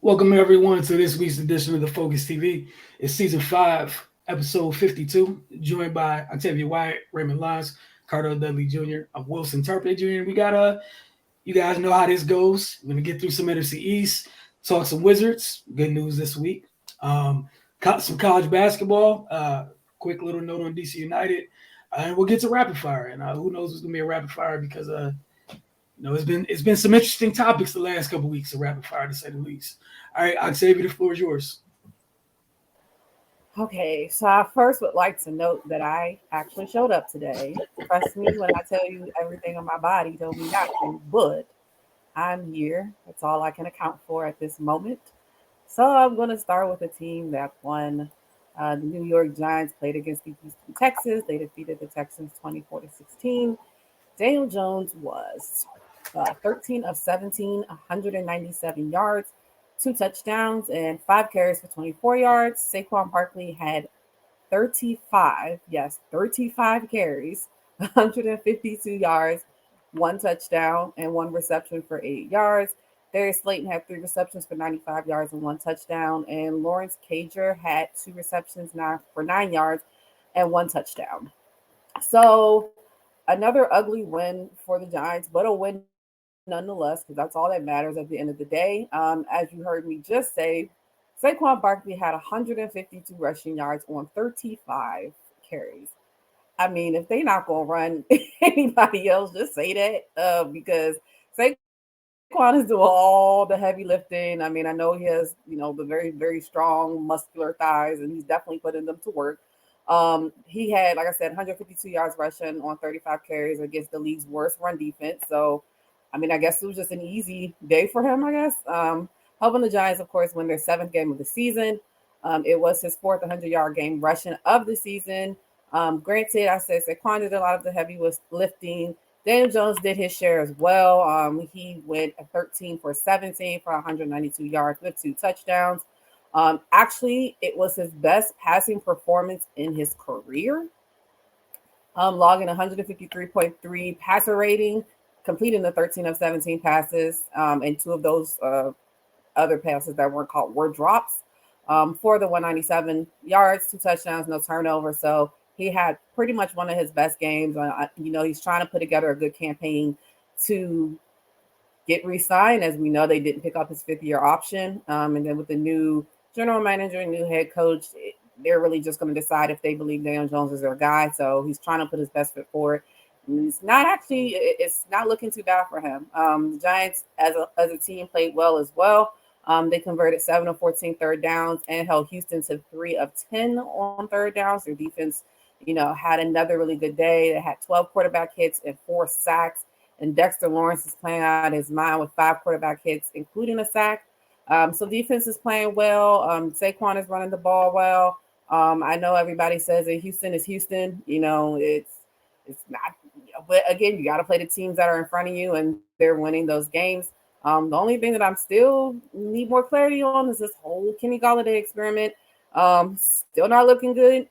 Welcome everyone to this week's edition of the Focus TV. It's season 5, episode 52. Joined by Octavia Wyatt, Raymond Lyons, Carter Dudley Jr. I'm Wilson Tarpley Jr. We got you guys know how this goes. We're gonna get through some NFC East, talk some Wizards. Good news this week. Um, some college basketball. Quick little note on DC United, and we'll get to rapid fire. And who knows what's gonna be a rapid fire because it's been some interesting topics the last couple of weeks of rapid fire to say the least. All right, Octavia, the floor is yours. Okay, so I first would like to note that I actually showed up today. Trust me when I tell you everything on my body told me not to, but I'm here. That's all I can account for at this moment. So I'm going to start with a team that won. The New York Giants played against the Houston Texans. They defeated the Texans 24-16. Daniel Jones was 13 of 17, 197 yards, 2 touchdowns, and 5 carries for 24 yards. Saquon Barkley had 35, yes, 35 carries, 152 yards, 1 touchdown, and 1 reception for 8 yards. Darius Slayton had 3 receptions for 95 yards and 1 touchdown, and Lawrence Cager had 2 receptions for 9 yards and 1 touchdown. So another ugly win for the Giants, but a win nonetheless, because that's all that matters at the end of the day. As you heard me just say, Saquon Barkley had 152 rushing yards on 35 carries. I mean, if they not gonna run anybody else, just say that because Saquon is doing all the heavy lifting. I mean, I know he has, the very, very strong muscular thighs, and he's definitely putting them to work. He had, like I said, 152 yards rushing on 35 carries against the league's worst run defense. So, I mean, I guess it was just an easy day for him, I guess. Helping the Giants, of course, win their 7th game of the season. It was his 4th 100-yard game rushing of the season. Granted, I said Saquon did a lot of the heavy lifting. Daniel Jones did his share as well. He went 13 for 17 for 192 yards with 2 touchdowns. Actually, it was his best passing performance in his career, logging 153.3 passer rating, completing the 13 of 17 passes, and 2 of those other passes that weren't caught were drops for the 197 yards, 2 touchdowns, no turnover. So he had pretty much one of his best games. He's trying to put together a good campaign to get re-signed. As we know, they didn't pick up his 5th-year option. And then with the new general manager and new head coach, they're really just going to decide if they believe Daniel Jones is their guy. So he's trying to put his best foot forward. And it's not looking too bad for him. The Giants, as a team, played well as well. They converted 7 of 14 third downs and held Houston to 3 of 10 on third downs. Their defense, had another really good day. They had 12 quarterback hits and 4 sacks. And Dexter Lawrence is playing out of his mind with 5 quarterback hits, including a sack. So defense is playing well. Saquon is running the ball well. I know everybody says that Houston is Houston. It's not. But again, you got to play the teams that are in front of you, and they're winning those games. The only thing that I'm still need more clarity on is this whole Kenny Golladay experiment. Still not looking good.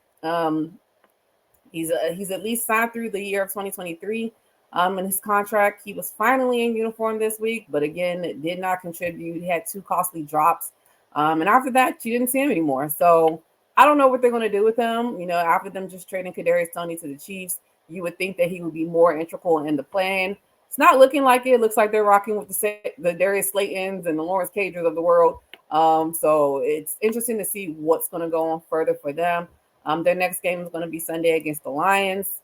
He's at least signed through the year of 2023. In his contract, he was finally in uniform this week, but again, did not contribute. He had 2 costly drops. And after that, you didn't see him anymore. So I don't know what they're going to do with him. After them just trading Kadarius Toney to the Chiefs, you would think that he would be more integral in the plan. It's not looking like it. It looks like they're rocking with the Darius Slaytons and the Lawrence Cagers of the world. So it's interesting to see what's going to go on further for them. Their next game is going to be Sunday against the Lions,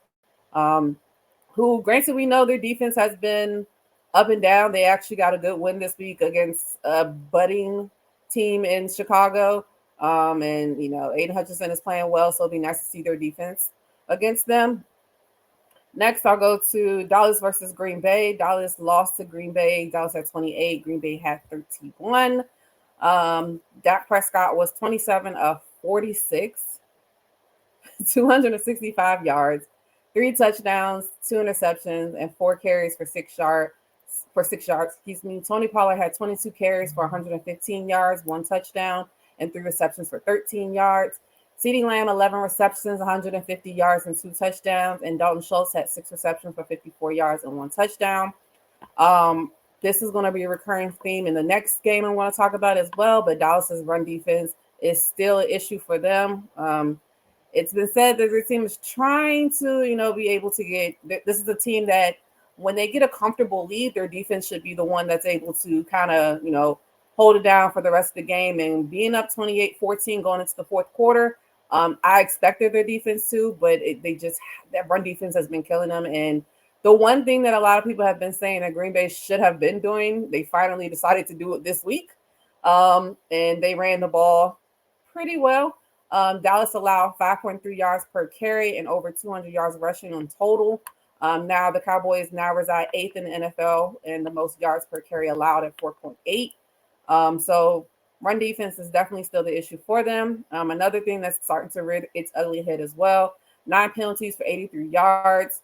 who, granted, we know their defense has been up and down. They actually got a good win this week against a budding team in Chicago. And Aiden Hutchinson is playing well, so it'll be nice to see their defense against them. Next, I'll go to Dallas versus Green Bay. Dallas lost to Green Bay. Dallas had 28. Green Bay had 31. Dak Prescott was 27 of 46, 265 yards, 3 touchdowns, 2 interceptions, and 4 carries for 6 yards. Tony Pollard had 22 carries for 115 yards, 1 touchdown, and 3 receptions for 13 yards. CeeDee Lamb, 11 receptions, 150 yards, and 2 touchdowns. And Dalton Schultz had 6 receptions for 54 yards and 1 touchdown. This is going to be a recurring theme in the next game I want to talk about as well. But Dallas's run defense is still an issue for them. It's been said that the team is trying to, be able to get. This is a team that when they get a comfortable lead, their defense should be the one that's able to kind of, hold it down for the rest of the game. And being up 28-14 going into the fourth quarter, I expected their defense to, but that run defense has been killing them. And the one thing that a lot of people have been saying that Green Bay should have been doing, they finally decided to do it this week. And they ran the ball pretty well. Dallas allowed 5.3 yards per carry and over 200 yards rushing in total. Now the Cowboys now reside 8th in the NFL and the most yards per carry allowed at 4.8. So run defense is definitely still the issue for them. Another thing that's starting to rear its ugly head as well. 9 penalties for 83 yards.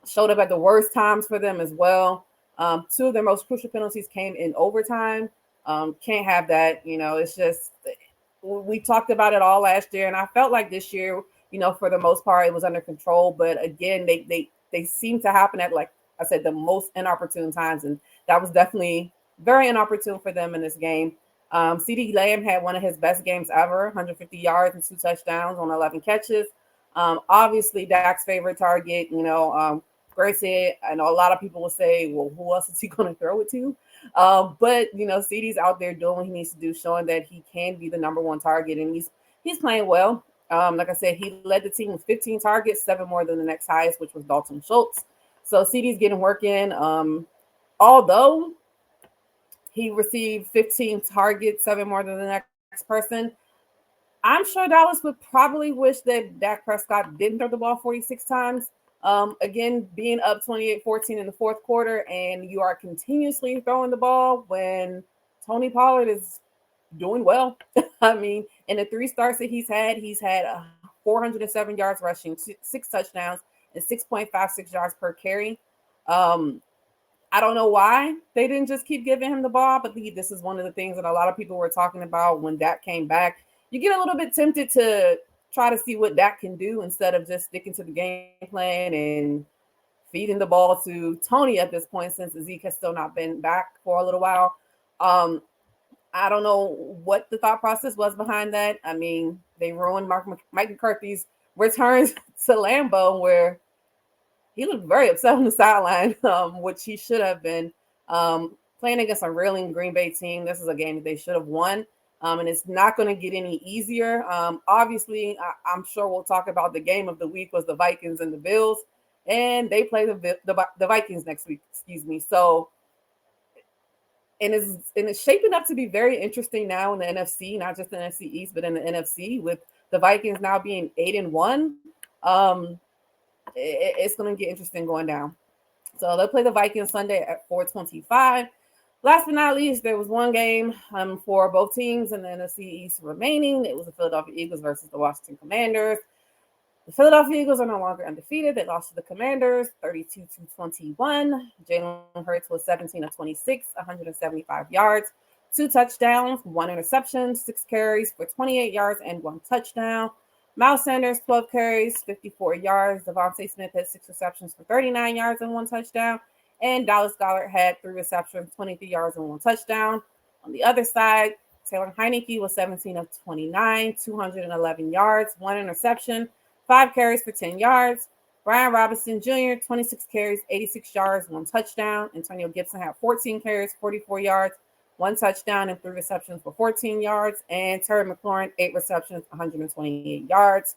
Showed up at the worst times for them as well. 2 of their most crucial penalties came in overtime. Can't have that. It's just we talked about it all last year, and I felt like this year, for the most part, it was under control. But again, they seem to happen at, like I said, the most inopportune times, and that was definitely very inopportune for them in this game. CeeDee Lamb had one of his best games ever, 150 yards and 2 touchdowns on 11 catches. Obviously, Dak's favorite target, Granted, I know a lot of people will say, well, who else is he going to throw it to? But CeeDee's out there doing what he needs to do, showing that he can be the number one target, and he's playing well. Like I said, he led the team with 15 targets, 7 more than the next highest, which was Dalton Schultz. So CeeDee's getting work in. Although he received 15 targets, 7 more than the next person, I'm sure Dallas would probably wish that Dak Prescott didn't throw the ball 46 times. Again, being up 28-14 in the fourth quarter, and you are continuously throwing the ball when Tony Pollard is doing well. I mean, in the 3 starts that he's had 407 yards rushing, 6 touchdowns, and 6.56 yards per carry. I don't know why they didn't just keep giving him the ball, but this is one of the things that a lot of people were talking about when Dak came back. You get a little bit tempted to try to see what Dak can do instead of just sticking to the game plan and feeding the ball to Tony at this point, since Zeke has still not been back for a little while. I don't know what the thought process was behind that. I mean, they ruined Mike McCarthy's returns to Lambeau, where he looked very upset on the sideline, which he should have been. Playing against a reeling Green Bay team, this is a game that they should have won. And it's not going to get any easier. Obviously, I'm sure we'll talk about the game of the week was the Vikings and the Bills, and they play the Vikings next week. So, and it's shaping up to be very interesting now in the NFC, not just the NFC East, but in the NFC, with the Vikings now being 8-1. It's going to get interesting going down. So they'll play the Vikings Sunday at 4:25. Last but not least, there was one game for both teams in the NFC East remaining. It was the Philadelphia Eagles versus the Washington Commanders. The Philadelphia Eagles are no longer undefeated. They lost to the Commanders 32-21. Jalen Hurts was 17 of 26, 175 yards, 2 touchdowns, 1 interception, 6 carries for 28 yards and 1 touchdown. Miles Sanders, 12 carries, 54 yards. Devontae Smith had 6 receptions for 39 yards and 1 touchdown. And Dallas Goedert had 3 receptions, 23 yards and 1 touchdown. On the other side, Taylor Heineke was 17 of 29, 211 yards, 1 interception, 5 carries for 10 yards. Brian Robinson Jr., 26 carries, 86 yards, 1 touchdown. Antonio Gibson had 14 carries, 44 yards, 1 touchdown, and 3 receptions for 14 yards. And Terry McLaurin, 8 receptions, 128 yards.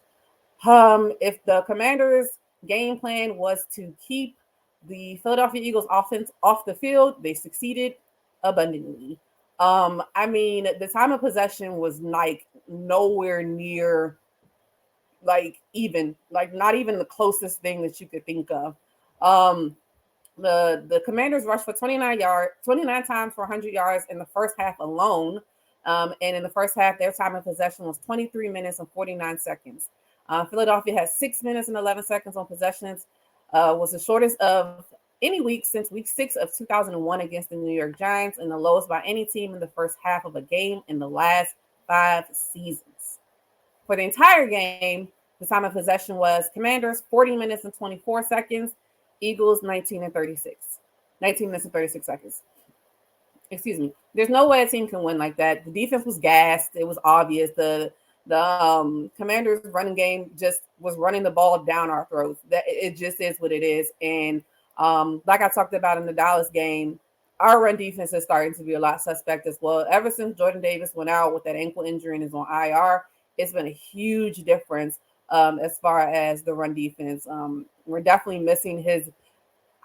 If the Commanders' game plan was to keep the Philadelphia Eagles offense off the field, they succeeded abundantly. I mean, the time of possession was like nowhere near not even the closest thing that you could think of. The Commanders rushed for 29 times for 100 yards in the first half alone. And in the first half, their time of possession was 23 minutes and 49 seconds. Philadelphia had 6 minutes and 11 seconds on possessions. Was the shortest of any week since week 6 of 2001 against the New York Giants, and the lowest by any team in the first half of a game in the last 5 seasons. For the entire game, the time of possession was Commanders 40 minutes and 24 seconds, Eagles 19 and 36. 19 minutes and 36 seconds. Excuse me. There's no way a team can win like that. The defense was gassed. It was obvious. The Commanders' running game just was running the ball down our throats. That it just is what it is. And like I talked about in the Dallas game, our run defense is starting to be a lot suspect as well. Ever since Jordan Davis went out with that ankle injury and is on IR, it's been a huge difference as far as the run defense. We're definitely missing his.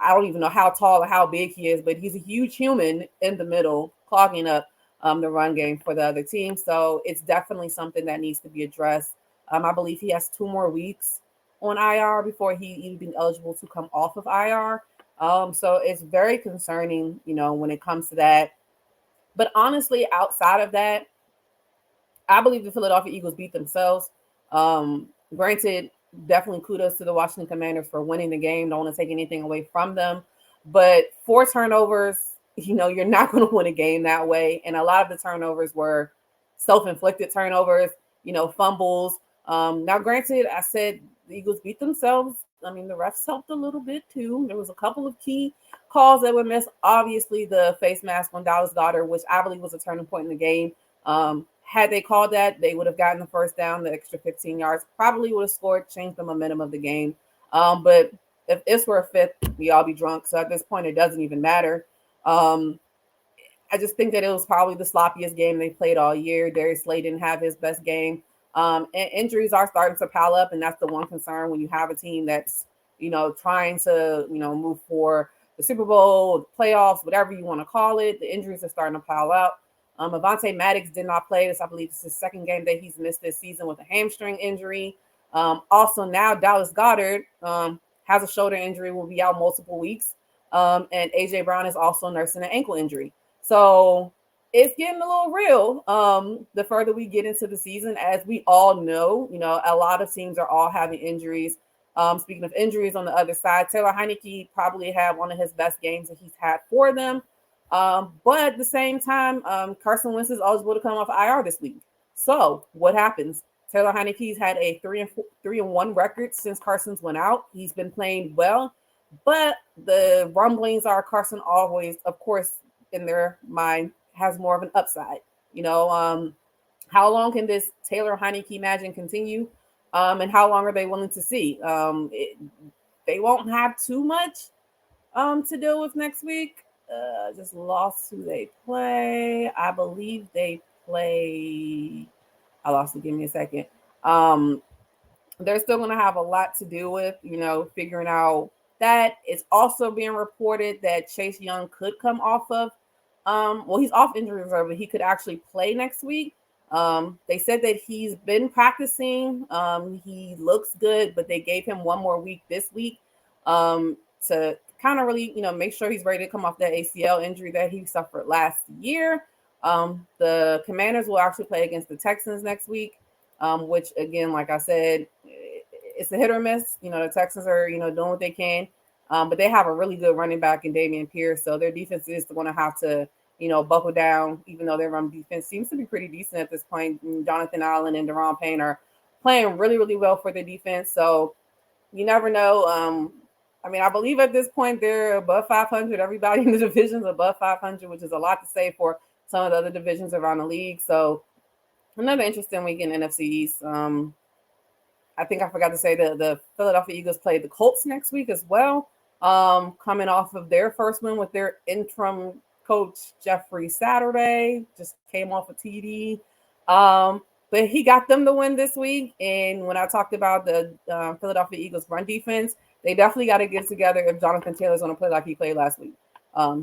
I don't even know how tall or how big he is, but he's a huge human in the middle, clogging up the run game for the other team. So it's definitely something that needs to be addressed. I believe he has 2 more weeks on IR before he even eligible to come off of IR. So it's very concerning, when it comes to that. But honestly, outside of that, I believe the Philadelphia Eagles beat themselves. Granted, definitely kudos to the Washington Commanders for winning the game. Don't want to take anything away from them. But 4 turnovers, you're not going to win a game that way. And a lot of the turnovers were self-inflicted turnovers, fumbles. Now, granted, I said the Eagles beat themselves. I mean, the refs helped a little bit too. There was a couple of key calls that were missed. Obviously, the face mask on Dallas Goedert, which I believe was a turning point in the game. Had they called that, they would have gotten the first down, the extra 15 yards, probably would have scored, changed the momentum of the game. But if this were a fifth, we all be drunk. So at this point, it doesn't even matter. I just think that it was probably the sloppiest game they played all year. Darius Slay didn't have his best game. And injuries are starting to pile up, and that's the one concern when you have a team that's, trying to, move for the Super Bowl, the playoffs, whatever you want to call it. The injuries are starting to pile up. Avonte Maddox did not play this. I believe it's his second game that he's missed this season with a hamstring injury. Also now Dallas Goedert has a shoulder injury, will be out multiple weeks. And AJ Brown is also nursing an ankle injury. So it's getting a little real the further we get into the season. As we all know, a lot of teams are all having injuries. Speaking of injuries on the other side, Taylor Heinicke probably had one of his best games that he's had for them. But at the same time, Carson Wentz is eligible to come off IR this week. So what happens? Taylor Heinicke's had a 3-1 record since Carson's went out. He's been playing well, but the rumblings are Carson always, of course, in their mind, has more of an upside. How long can this Taylor Heinicke magic continue? And how long are they willing to see? They won't have too much to deal with next week. Just lost who they play. I believe they play. I lost it. Give me a second. They're still going to have a lot to do with, figuring out that. It's also being reported that Chase Young could come off of, he's off injury reserve, but he could actually play next week. They said that he's been practicing. He looks good, but they gave him 1 more week this week to kind of really, make sure he's ready to come off that ACL injury that he suffered last year. The Commanders will actually play against the Texans next week, which again, like I said, it's a hit or miss. The Texans are, doing what they can, but they have a really good running back in Dameon Pierce, so their defense is going to have to, buckle down, even though their run defense seems to be pretty decent at this point. Jonathan Allen and Deron Payne are playing really, really well for their defense, so you never know. I believe at this point they're above 500. Everybody in the division's above 500, which is a lot to say for some of the other divisions around the league. So another interesting week in NFC East. I think I forgot to say that the Philadelphia Eagles play the Colts next week as well, coming off of their first win with their interim coach, Jeffrey Saturday. Just came off a TD. But he got them the win this week. And when I talked about the Philadelphia Eagles run defense, they definitely got to get together if Jonathan Taylor's going to play like he played last week.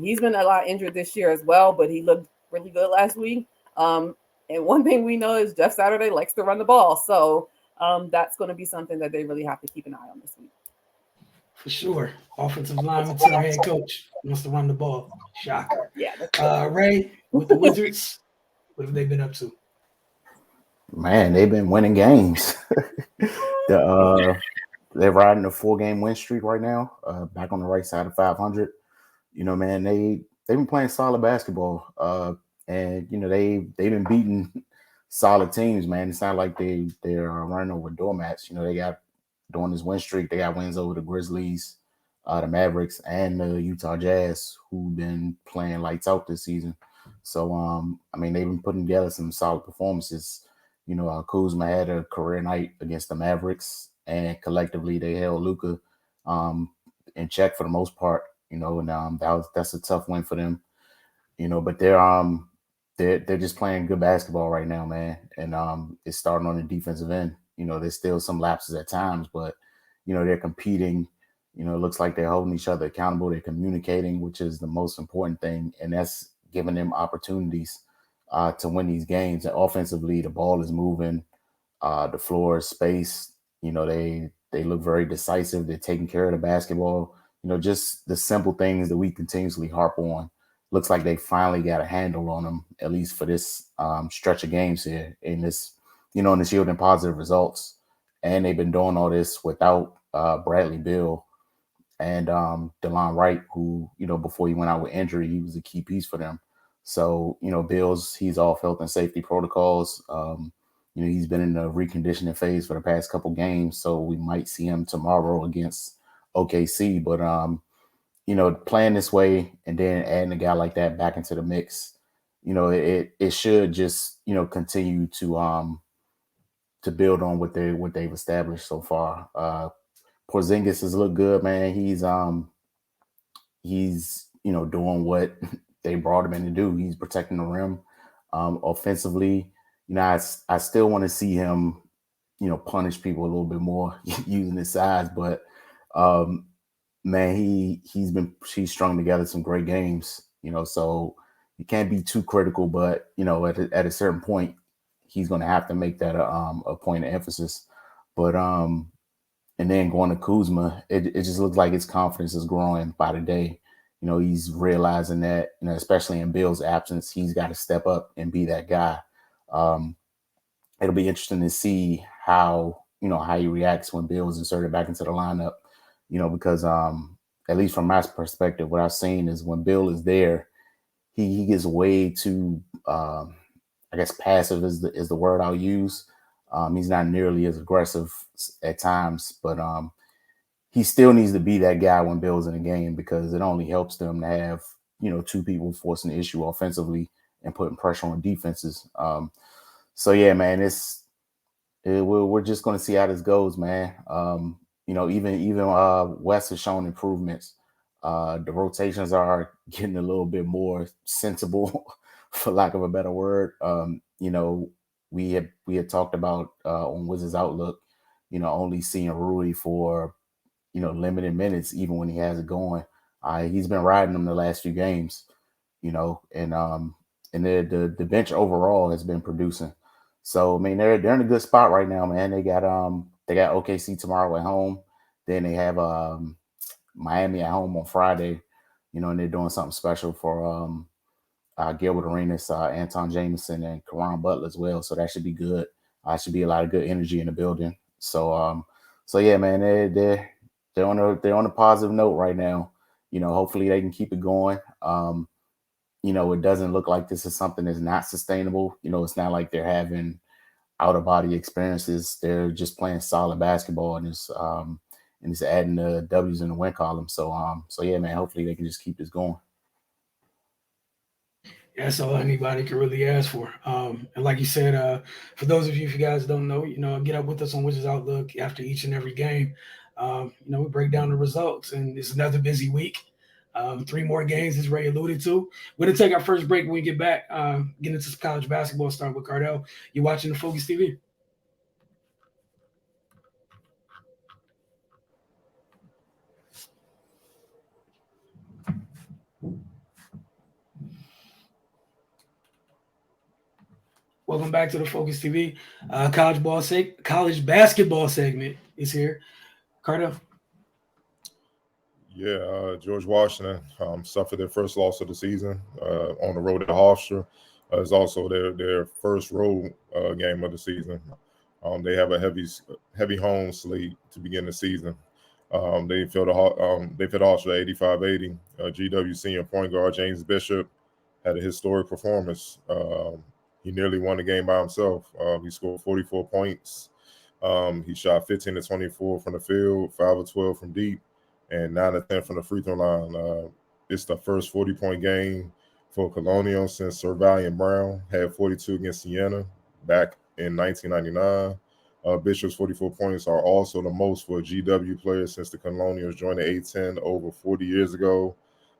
He's been a lot injured this year as well, but he looked really good last week. And one thing we know is Jeff Saturday likes to run the ball. So that's going to be something that they really have to keep an eye on this week. For sure. Offensive lineman to our head coach wants to run the ball. Shocker. Yeah. Ray, with the Wizards, what have they been up to? Man, they've been winning games. They're riding a 4-game win streak right now, back on the right side of 500. Man, they've been playing solid basketball. And they've been beating solid teams, man. It's not like they're running over doormats. They got during this win streak, they got wins over the Grizzlies, the Mavericks and the Utah Jazz, who've been playing lights out this season. So, I mean, they've been putting together some solid performances. Kuzma had a career night against the Mavericks, and collectively they held Luka in check for the most part. And that's a tough win for them. But they're just playing good basketball right now, man. And it's starting on the defensive end. There's still some lapses at times, but they're competing. It looks like they're holding each other accountable. They're communicating, which is the most important thing, and that's giving them opportunities to win these games. And offensively, the ball is moving, the floor is spaced. They look very decisive. They're taking care of the basketball. Just the simple things that we continuously harp on. Looks like they finally got a handle on them, at least for this stretch of games here, in this, and it's yielding positive results. And they've been doing all this without Bradley Beal and DeLon Wright, who, before he went out with injury, he was a key piece for them. So, he's off health and safety protocols. He's been in the reconditioning phase for the past couple games, so we might see him tomorrow against OKC. But playing this way and then adding a guy like that back into the mix, it should just continue to build on what they've established so far. Porzingis has looked good, man. He's doing what they brought him in to do. He's protecting the rim. Offensively, I still want to see him punish people a little bit more using his size, but man, he's strung together some great games, so you can't be too critical, but at a certain point he's going to have to make that a point of emphasis. But and then going to Kuzma, it just looks like his confidence is growing by the day. He's realizing that, especially in Bill's absence, he's got to step up and be that guy. It'll be interesting to see how he reacts when Bill is inserted back into the lineup, because at least from my perspective, what I've seen is when Bill is there, he gets way too, I guess passive is the word I'll use. He's not nearly as aggressive at times, but he still needs to be that guy when Bill's in the game, because it only helps them to have, two people forcing the issue offensively and putting pressure on defenses. So yeah, man, we're just going to see how this goes, man. Even West has shown improvements. The rotations are getting a little bit more sensible, for lack of a better word. We had talked about on Wizards Outlook, only seeing Rui for limited minutes, even when he has it going. He's been riding them the last few games, and the bench overall has been producing. So I mean, they're in a good spot right now, man. They got OKC tomorrow at home. Then they have Miami at home on Friday, and they're doing something special for Gilbert Arenas, Anton Jameson, and Caron Butler as well. So that should be good. Should be a lot of good energy in the building. So yeah, man, they're on a positive note right now. Hopefully they can keep it going. It doesn't look like this is something that's not sustainable. It's not like they're having out of body experiences. They're just playing solid basketball, and it's adding the W's in the win column. So yeah, man, hopefully they can just keep this going. Yeah, that's all anybody can really ask for. And like you said, for those of you, if you guys don't know, get up with us on Wizards Outlook after each and every game. We break down the results, and it's another busy week. 3 more games, as Ray alluded to. We're going to take our first break. When we get back, get into some college basketball, starting with Cardell. You're watching the Focus TV. Welcome back to the Focus TV. College basketball segment is here. Cardell. Yeah, George Washington suffered their first loss of the season on the road at Hofstra. It's also their first road game of the season. They have a heavy home slate to begin the season. They fit Hofstra 85-80. GW senior point guard James Bishop had a historic performance. He nearly won the game by himself. He scored 44 points. He shot 15 to 24 from the field, 5 of 12 from deep. and 9 of 10 from the free throw line. It's the first 40-point game for Colonial since Sir Valiant Brown had 42 against Siena back in 1999. Bishop's 44 points are also the most for a GW player since the Colonials joined the A10 over 40 years ago.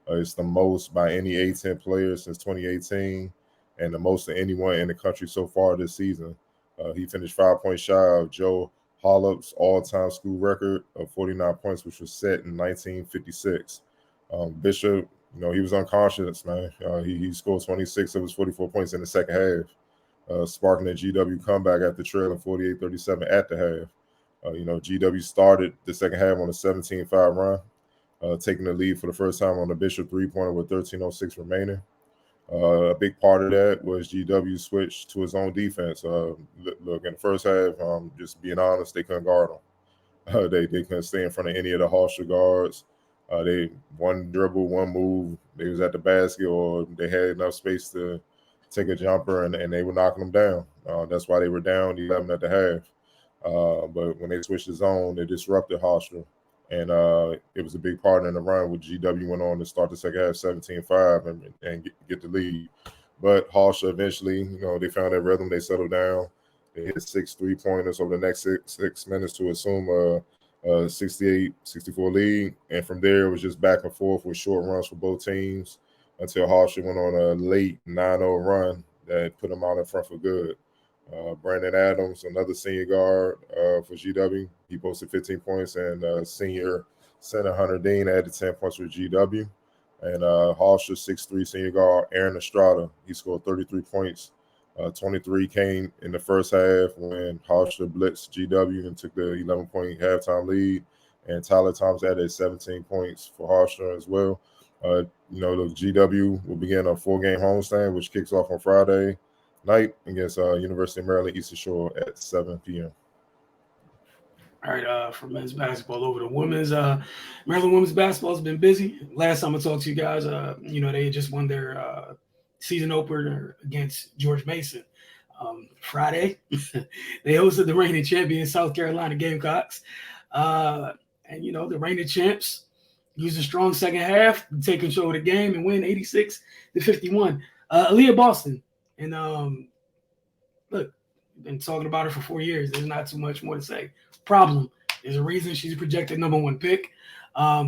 It's the most by any A10 player since 2018, and the most of anyone in the country so far this season. He finished 5 points shy of Joe Hollop's all-time school record of 49 points, which was set in 1956. Bishop, he was unconscious, man. He scored 26 of his 44 points in the second half, sparking a GW comeback after trailing 48-37 at the half. GW started the second half on a 17-5 run, taking the lead for the first time on the Bishop three-pointer with 13:06 remaining. A big part of that was GW switched to his own defense. Look, in the first half, just being honest, they couldn't guard him. They couldn't stay in front of any of the Hofstra guards. They one dribble, one move, they was at the basket, or they had enough space to take a jumper, and they were knocking them down. That's why they were down 11 at the half. But when they switched the zone, they disrupted Hofstra. And it was a big part in the run where GW went on to start the second half 17-5 and get the lead. But Hofstra eventually, they found their rhythm. They settled down. They hit 6 3-pointers over the next six minutes to assume a 68-64 lead. And from there, it was just back and forth with short runs for both teams until Hofstra went on a late 9-0 run that put them out in front for good. Brandon Adams, another senior guard for GW, he posted 15 points, and senior center Hunter Dean added 10 points for GW. And Hofstra 6'3" senior guard Aaron Estrada, he scored 33 points. 23 came in the first half when Hofstra blitzed GW and took the 11-point halftime lead. And Tyler Thomas added 17 points for Hofstra as well. The GW will begin a 4-game homestand, which kicks off on Friday night against University of Maryland Eastern Shore at 7 p.m. All right, for men's basketball over to women's. Maryland women's basketball has been busy. Last time I talked to you guys, they had just won their season opener against George Mason. Friday, they hosted the reigning champion South Carolina Gamecocks. The reigning champs used a strong second half to take control of the game and win 86-51. Aaliyah Boston. And look, been talking about her for 4 years. There's not too much more to say. Problem. There's a reason she's a projected number 1 pick.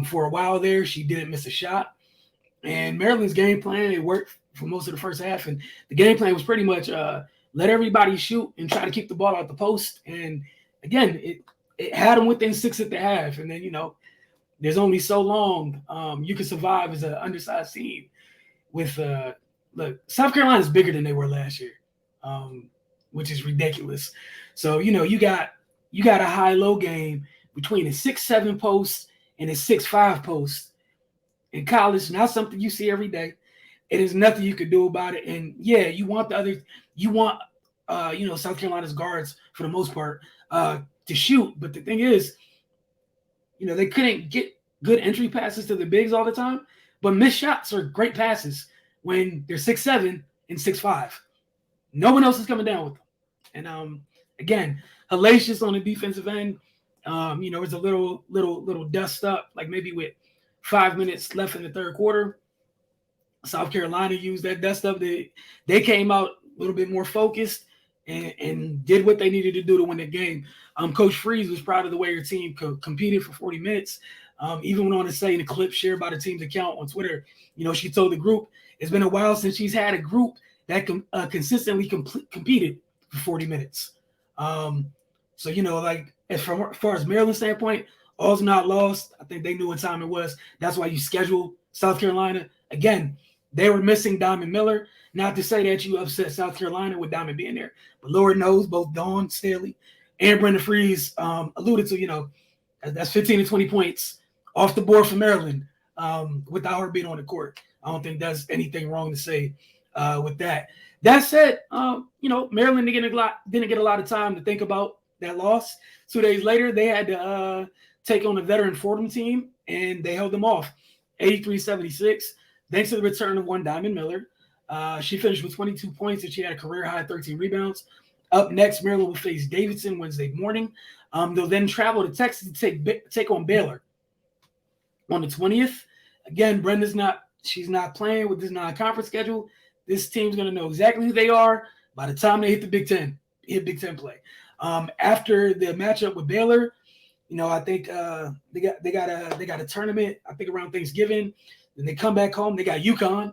For a while there, she didn't miss a shot. And Maryland's game plan, it worked for most of the first half. And the game plan was pretty much let everybody shoot and try to keep the ball out the post. And again, it had them within 6 at the half. And then, there's only so long you can survive as an undersized team with look, South Carolina is bigger than they were last year, which is ridiculous. So, you got a high-low game between a 6'7" post and a 6'5" post in college. Not something you see every day. It is nothing you can do about it. And yeah, you want South Carolina's guards for the most part to shoot. But the thing is, they couldn't get good entry passes to the bigs all the time. But missed shots are great passes when they're 6'7" and 6'5". No one else is coming down with them. And again, hellacious on the defensive end. It's a little dust up, like maybe with 5 minutes left in the third quarter. South Carolina used that dust up. They came out a little bit more focused and did what they needed to do to win the game. Coach Freeze was proud of the way her team competed for 40 minutes. Even went on to say in a clip shared by the team's account on Twitter, she told the group, it's been a while since she's had a group that consistently competed for 40 minutes. As far as Maryland's standpoint, all's not lost. I think they knew what time it was. That's why you scheduled South Carolina. Again, they were missing Diamond Miller. Not to say that you upset South Carolina with Diamond being there, but Lord knows both Dawn Staley and Brenda Freeze alluded to, that's 15 to 20 points off the board for Maryland without her being on the court. I don't think that's anything wrong to say with that. That said, Maryland didn't get a lot of time to think about that loss. 2 days later, they had to take on a veteran Fordham team, and they held them off 83-76, thanks to the return of one Diamond Miller. She finished with 22 points, and she had a career-high 13 rebounds. Up next, Maryland will face Davidson Wednesday morning. They'll then travel to Texas to take on Baylor. on the 20th. Again, she's not playing with this non-conference schedule. This team's going to know exactly who they are by the time they hit the Big Ten play. After the matchup with Baylor, I think they got a tournament, I think around Thanksgiving. Then they come back home. They got UConn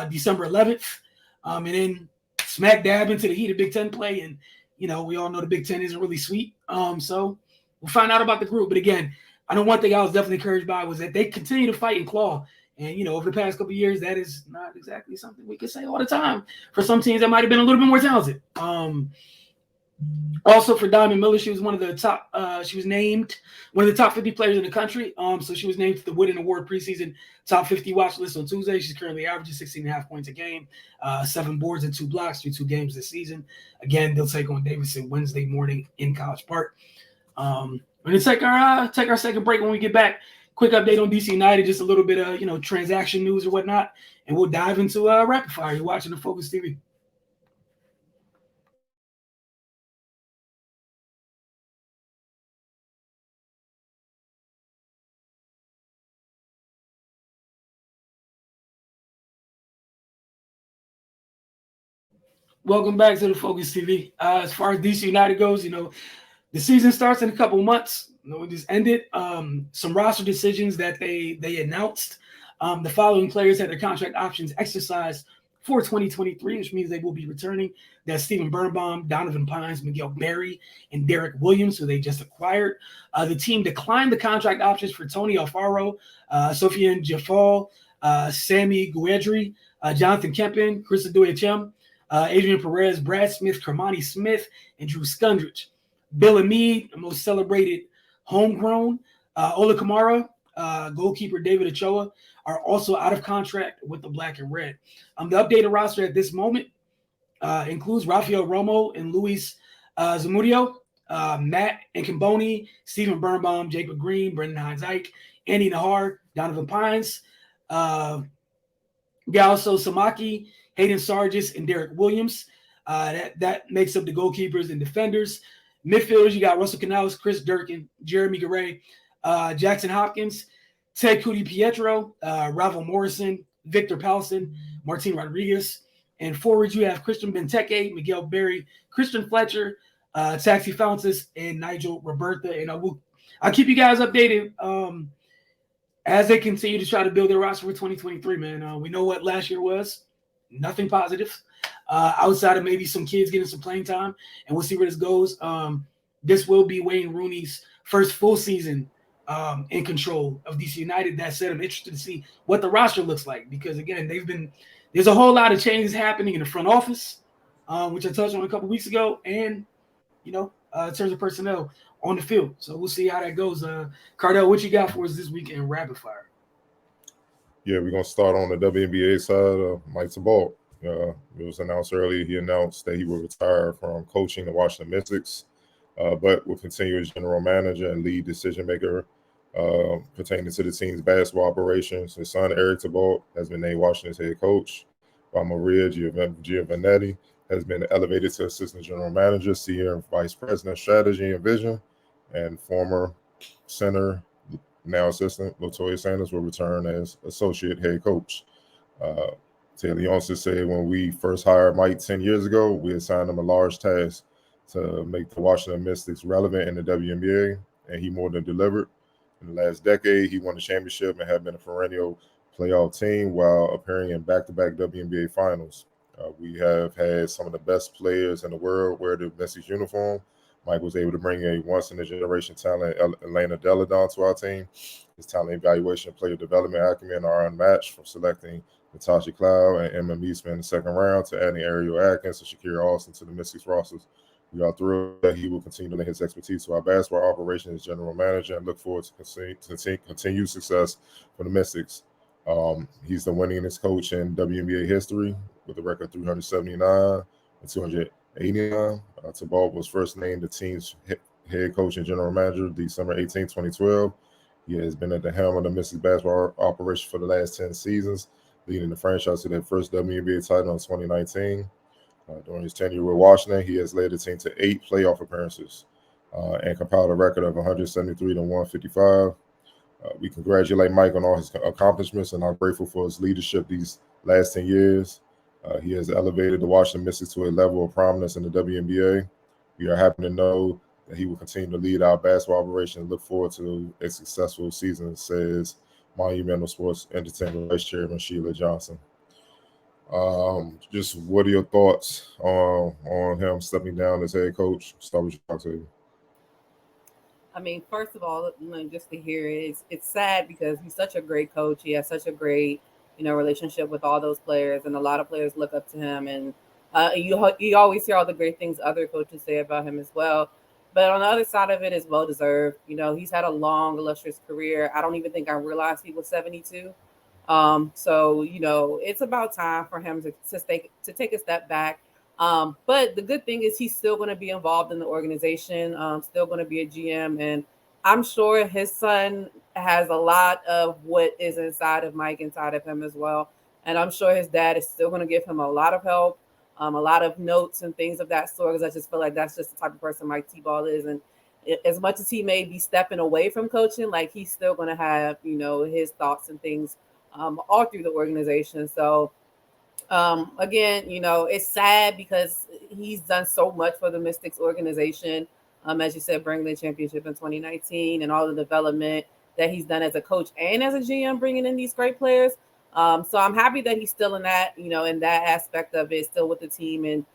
December 11th. And then smack dab into the heat of Big Ten play. And, we all know the Big Ten isn't really sweet. So we'll find out about the group. But again, I know one thing I was definitely encouraged by was that they continue to fight and claw. And, over the past couple of years, that is not exactly something we can say all the time for some teams that might have been a little bit more talented. Also for Diamond Miller, she was one of the top. She was named one of the top 50 players in the country. So she was named to the Wooden Award preseason top 50 watch list on Tuesday. She's currently averaging 16.5 points a game, 7 boards and 2 blocks through 2 games this season. Again, they'll take on Davidson Wednesday morning in College Park. We're gonna take our second break. When we get back, quick update on DC United, just a little bit of transaction news or whatnot, and we'll dive into rapid fire. You're watching the Focus TV. Welcome back to the Focus TV. As far as DC United goes, the season starts in a couple months. It just ended. Some roster decisions that they announced. The following players had their contract options exercised for 2023, which means they will be returning. That's Stephen Birnbaum, Donovan Pines, Miguel Berry, and Derek Williams, who they just acquired. The team declined the contract options for Tony Alfaro, Sofiane Jafal, Sammy Guedry, Jonathan Kempin, Chris Adoya-Chem, Adrian Perez, Brad Smith, Kermani Smith, and Drew Skundrich. Bill Meade, the most celebrated homegrown, Ola Kamara, goalkeeper David Ochoa are also out of contract with the Black and Red. The updated roster at this moment includes Rafael Romo and Luis Zamudio, Matt Nkimboni, Stephen Birnbaum, Jacob Green, Brendan Hines-Ike, Andy Nahar, Donovan Pines, Galso Samaki, Hayden Sargis, and Derek Williams. That makes up the goalkeepers and defenders. Midfielders, you got Russell Canales, Chris Durkin, Jeremy Garay, Jackson Hopkins, Ted Cudi-Pietro, Ravel Morrison, Victor Pallison, Martin Rodriguez. And forwards, you have Christian Benteke, Miguel Berry, Christian Fletcher, Taxi Fountas, and Nigel Roberta. And I'll keep you guys updated as they continue to try to build their roster for 2023, man. We know what last year was. Nothing positive outside of maybe some kids getting some playing time, and we'll see where this goes. This will be Wayne Rooney's first full season in control of DC United. That said, I'm interested to see what the roster looks like because, again, there's a whole lot of changes happening in the front office, which I touched on a couple weeks ago, and in terms of personnel on the field. So we'll see how that goes. Cardell, what you got for us this week in Rapid Fire? Yeah, we're going to start on the WNBA side. Mike Bball. It was announced earlier. He announced that he will retire from coaching the Washington Mystics, but will continue as general manager and lead decision maker pertaining to the team's basketball operations. His son, Eric Bball, has been named Washington's head coach, while Maria Giovannetti has been elevated to assistant general manager, senior vice president, strategy and vision, and former center, now assistant, Latoya Sanders, will return as associate head coach. Taylor Johnson said when we first hired Mike 10 years ago, we assigned him a large task to make the Washington Mystics relevant in the WNBA, and he more than delivered. In the last decade, he won the championship and had been a perennial playoff team while appearing in back-to-back WNBA finals. We have had some of the best players in the world wear the Mystics uniform. Mike was able to bring a once-in-a-generation talent, Elena Deladon, to our team. His talent evaluation and player development acumen are unmatched, from selecting Natasha Cloud and Emma Meesman in the second round to adding Ariel Atkins and Shakira Austin to the Mystics rosters. We are thrilled that he will continue to lend his expertise to our basketball operations as general manager and look forward to continued success for the Mystics. He's the winningest coach in WNBA history with a record 379 and 289. Bball was first named the team's head coach and general manager December 18, 2012. He has been at the helm of the Mystics basketball operation for the last 10 seasons, leading the franchise to their first WNBA title in 2019. During his tenure with Washington, he has led the team to 8 playoff appearances and compiled a record of 173 to 155. We congratulate Mike on all his accomplishments and are grateful for his leadership these last 10 years. He has elevated the Washington Mystics to a level of prominence in the WNBA. We are happy to know that he will continue to lead our basketball operation and look forward to a successful season, says Monumental Sports Entertainment Vice Chairman Sheila Johnson. Just what are your thoughts on him stepping down as head coach? Start with you, Octavia. I mean, first of all, just to hear it, it's sad because he's such a great coach. He has such a great, relationship with all those players, and a lot of players look up to him. And you always hear all the great things other coaches say about him as well. But on the other side of it, is well deserved. He's had a long, illustrious career. I don't even think I realized he was 72. So it's about time for him to take a step back. But the good thing is he's still going to be involved in the organization, still going to be a GM. And I'm sure his son has a lot of what is inside of Mike, inside of him as well. And I'm sure his dad is still going to give him a lot of help, a lot of notes and things of that sort, because I just feel like that's just the type of person Mike T-Ball is. And as much as he may be stepping away from coaching, like he's still going to have, his thoughts and things all through the organization. So, again, it's sad because he's done so much for the Mystics organization. As you said, bringing the championship in 2019 and all the development that he's done as a coach and as a GM, bringing in these great players. So I'm happy that he's still in that, in that aspect of it, still with the team and,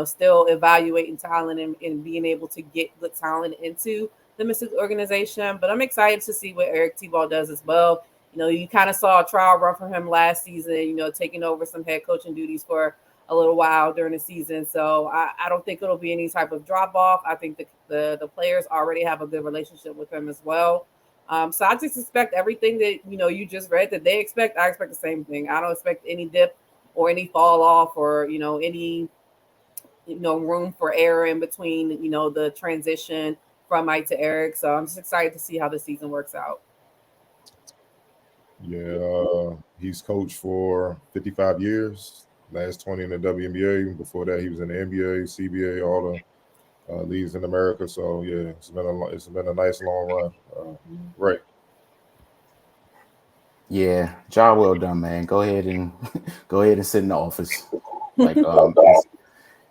still evaluating talent and being able to get good talent into the Mystics organization. But I'm excited to see what Eric T-Ball does as well. You kind of saw a trial run from him last season, taking over some head coaching duties for a little while during the season. So I don't think it'll be any type of drop off. I think the players already have a good relationship with him as well. So I just expect everything that, you just read that they expect. I expect the same thing. I don't expect any dip or any fall off or, any, room for error in between, the transition from Mike to Eric. So I'm just excited to see how the season works out. Yeah, he's coached for 55 years, last 20 in the WNBA. Before that, he was in the NBA, CBA, all the leagues in America. So yeah, it's been a nice long run. Right. Yeah, job well done, man. Go ahead and sit in the office. Like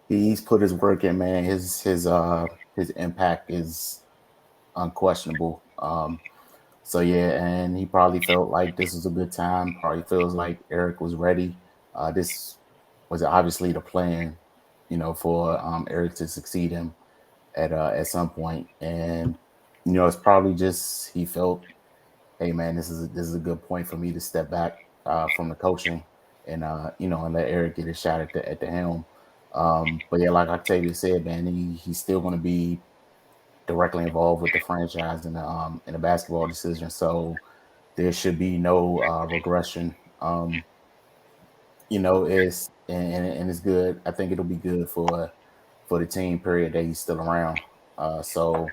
he's put his work in, man. His impact is unquestionable. So yeah, and he probably felt like this was a good time. Probably feels like Eric was ready. This was obviously the plan, for Eric to succeed him at some point. And it's probably just he felt, hey man, this is a good point for me to step back from the coaching and and let Eric get a shot at the helm. But yeah, like Octavia said, man, he's still going to be directly involved with the franchise and the basketball decision. So there should be no regression. It's and it's good. I think it'll be good for the team. Period. That he's still around. So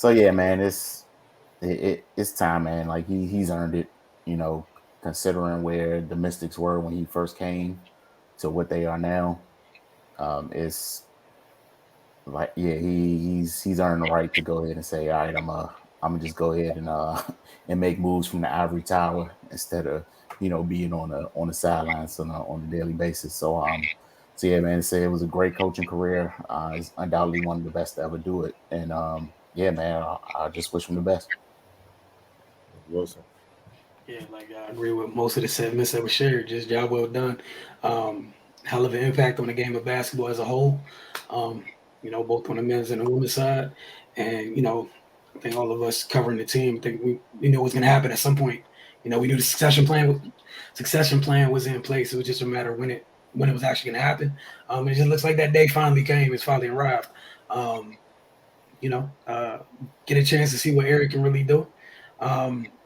yeah, man, it's time, man. Like he's earned it. Considering where the Mystics were when he first came to what they are now, it's like, yeah, he's earned the right to go ahead and say, all right, I'm gonna just go ahead and and make moves from the ivory tower instead of being on the sidelines on a daily basis. So yeah, man, say it was a great coaching career. He's undoubtedly one of the best to ever do it, and yeah, man, I just wish him the best. Wilson. Yeah, like I agree with most of the sentiments that were shared. Just job well done. Hell of an impact on the game of basketball as a whole. Both on the men's and the women's side. And, I think all of us covering the team think we knew what's going to happen at some point. We knew the succession plan was in place. It was just a matter of when it was actually going to happen. It just looks like that day finally came. It's finally arrived. Get a chance to see what Eric can really do.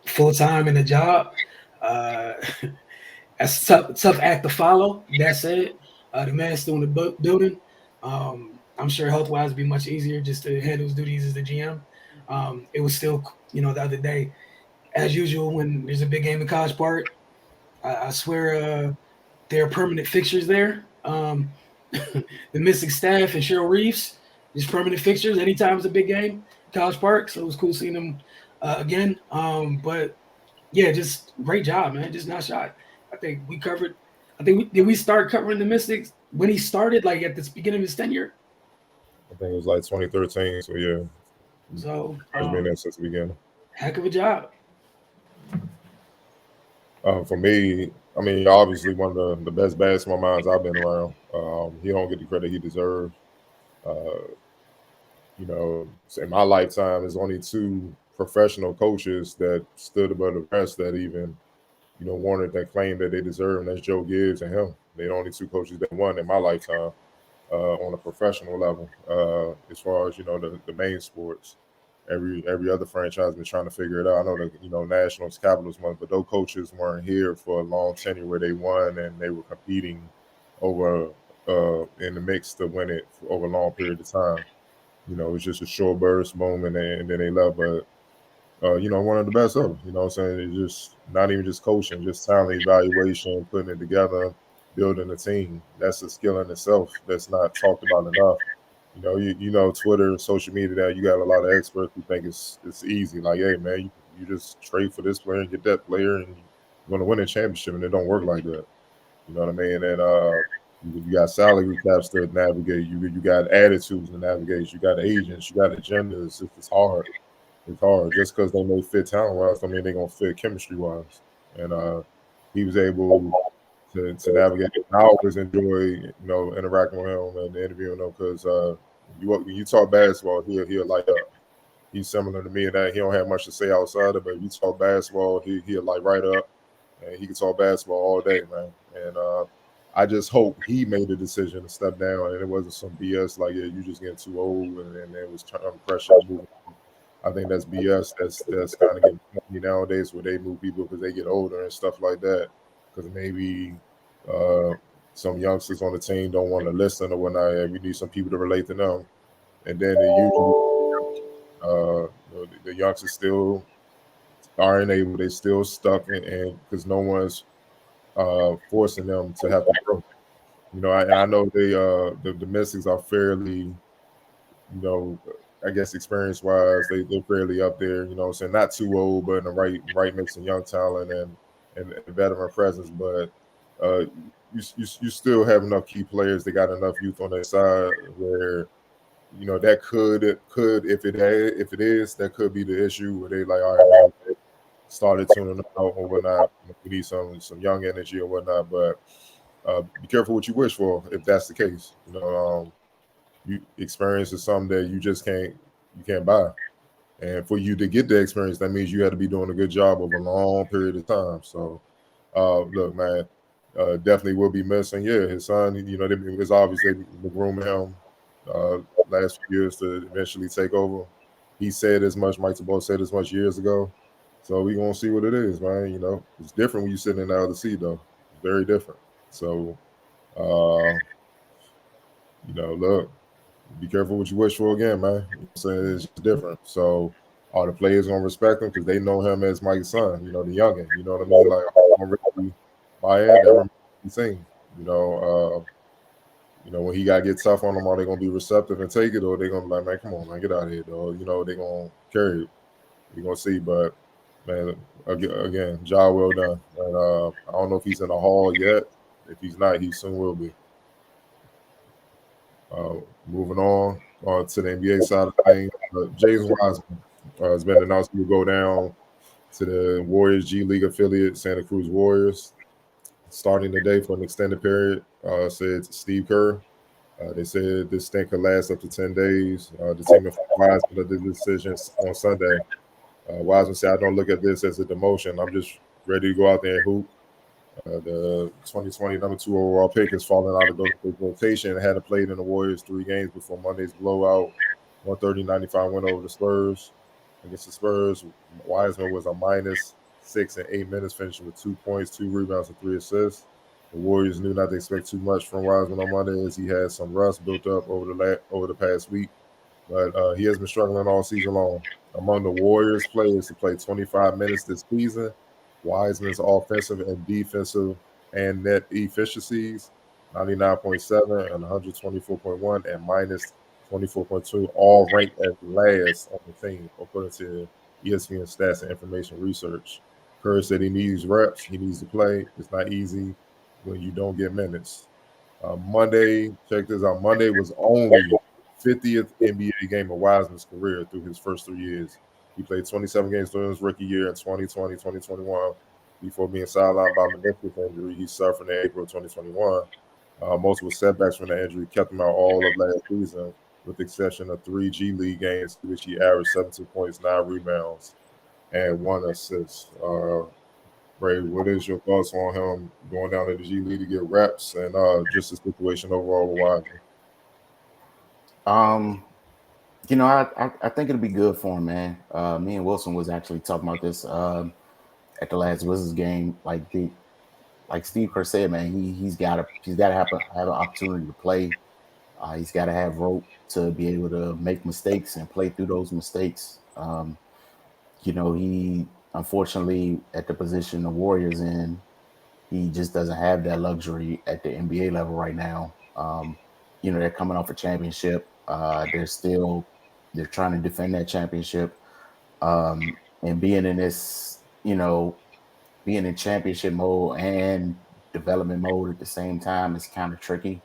Full time in the job. That's a tough act to follow. That said, the man's still in the building. I'm sure health-wise it'd be much easier just to handle his duties as the GM. It was still, the other day, as usual, when there's a big game in College Park, I swear there are permanent fixtures there. The Mystic staff and Cheryl Reeves, just permanent fixtures anytime it's a big game, College Park. So it was cool seeing them again. But Yeah, just great job, man. Just not shot. I think we covered. Did we start covering the Mystics when he started, like at the beginning of his tenure? I think it was like 2013. So yeah, So has been there since the beginning. heck of a job. For me, I mean, obviously one of the best basketball minds I've been around. He don't get the credit he deserves. Uh, you know, in my lifetime, there's only two professional coaches that stood above the rest that even, wanted that claim that they deserve, and that's Joe Gibbs and him. They're the only two coaches that won in my lifetime on a professional level. As far as the main sports, every other franchise been trying to figure it out. I know that Nationals, Capitals won, but those coaches weren't here for a long tenure where they won and they were competing over in the mix to win it for over a long period of time. It was just a short burst moment and then they left. But one of the best of them. You know what I'm saying? It's just not even just coaching, just talent evaluation, putting it together, building a team. That's a skill in itself that's not talked about enough. Twitter, social media, that you got a lot of experts who think it's easy. Like, hey man, you just trade for this player and get that player and you're gonna win a championship, and it don't work like that. You know what I mean? And you got salary caps to navigate, you got attitudes to navigate, you got agents, you got agendas. It's hard. It's hard. Just because they may fit talent wise, I mean they're gonna fit chemistry wise. And he was able to navigate. And I always enjoy interacting with him and interviewing him because when you talk basketball, he'll light up. He's similar to me in that he don't have much to say outside of it. But if you talk basketball, he'll light right up, and he can talk basketball all day, man. And I just hope he made the decision to step down, and it wasn't some BS like, yeah, you just getting too old, and it was under pressure to move. I think that's BS. That's kind of getting funny nowadays where they move people because they get older and stuff like that. Because maybe some youngsters on the team don't want to listen or whatnot, and we need some people to relate to them. And then they usually the youngsters still aren't able. They're still stuck and because no one's forcing them to have to grow. I know the Mystics are fairly, I guess experience wise, they're fairly up there, what I'm saying? Not too old, but in the right mix of young talent and veteran presence. But you still have enough key players. They got enough youth on their side where that could if it is, that could be the issue where they like, all right, man, started tuning out or whatnot. We need some young energy or whatnot. But be careful what you wish for if that's the case. You experience is something that you just can't buy. And for you to get the experience, that means you had to be doing a good job over a long period of time. So, look, man, definitely will be missing. Yeah, his son, it's obvious they grooming him last few years to eventually take over. He said as much, Mike Tabor said as much years ago. So we're going to see what it is, man. It's different when you're sitting in the other seat, though. It's very different. So, look, be careful what you wish for again, man. You know what I'm saying? It's just different. So all the players gonna respect him because they know him as Mike's son, the youngin. You know what I mean? Like I'm really buy in, that remains to be seen. When he gotta get tough on them, are they gonna be receptive and take it, or they gonna be like, man, come on, man, get out of here, dog. They gonna carry it. We're gonna see, but man, again, job well done. And I don't know if he's in the hall yet. If he's not, he soon will be. Moving on to the NBA side of things, James Wiseman has been announced he will go down to the Warriors G League affiliate, Santa Cruz Warriors, starting today for an extended period, said Steve Kerr. They said this stint could last up to 10 days. The team informed Wiseman of the decision on Sunday. Wiseman said, I don't look at this as a demotion. I'm just ready to go out there and hoop. The 2020 number 2 overall pick has fallen out of the rotation and hadn't played in the Warriors 3 games before Monday's blowout 130-95 win over the Spurs. Against the Spurs, Wiseman was a -6 in 8 minutes, finishing with 2 points, 2 rebounds, and 3 assists. The Warriors knew not to expect too much from Wiseman on Monday as he had some rust built up over the past week, but he has been struggling all season long. Among the Warriors players to play 25 minutes this season, Wiseman's offensive and defensive and net efficiencies, 99.7 and 124.1 and -24.2, all ranked as last on the team, according to ESPN Stats and Information Research. Curry said he needs reps. He needs to play. It's not easy when you don't get minutes. Monday, check this out. Monday was only 50th NBA game of Wiseman's career through his first 3 years. He played 27 games during his rookie year in 2020, 2021 before being sidelined by meniscus injury he suffered in April 2021. Multiple setbacks from the injury kept him out all of last season, with the exception of 3 G League games, in which he averaged 17 points, 9 rebounds, and 1 assist. Ray, what is your thoughts on him going down to the G League to get reps and just the situation overall with Wiseman? I think it'll be good for him, man. Me and Wilson was actually talking about this at the last Wizards game. Like Steve Kerr said, man, he's got to have an opportunity to play. He's got to have rope to be able to make mistakes and play through those mistakes. He unfortunately at the position the Warriors in, he just doesn't have that luxury at the NBA level right now. They're coming off a championship. They're trying to defend that championship. And being in this, being in championship mode and development mode at the same time is kind of tricky.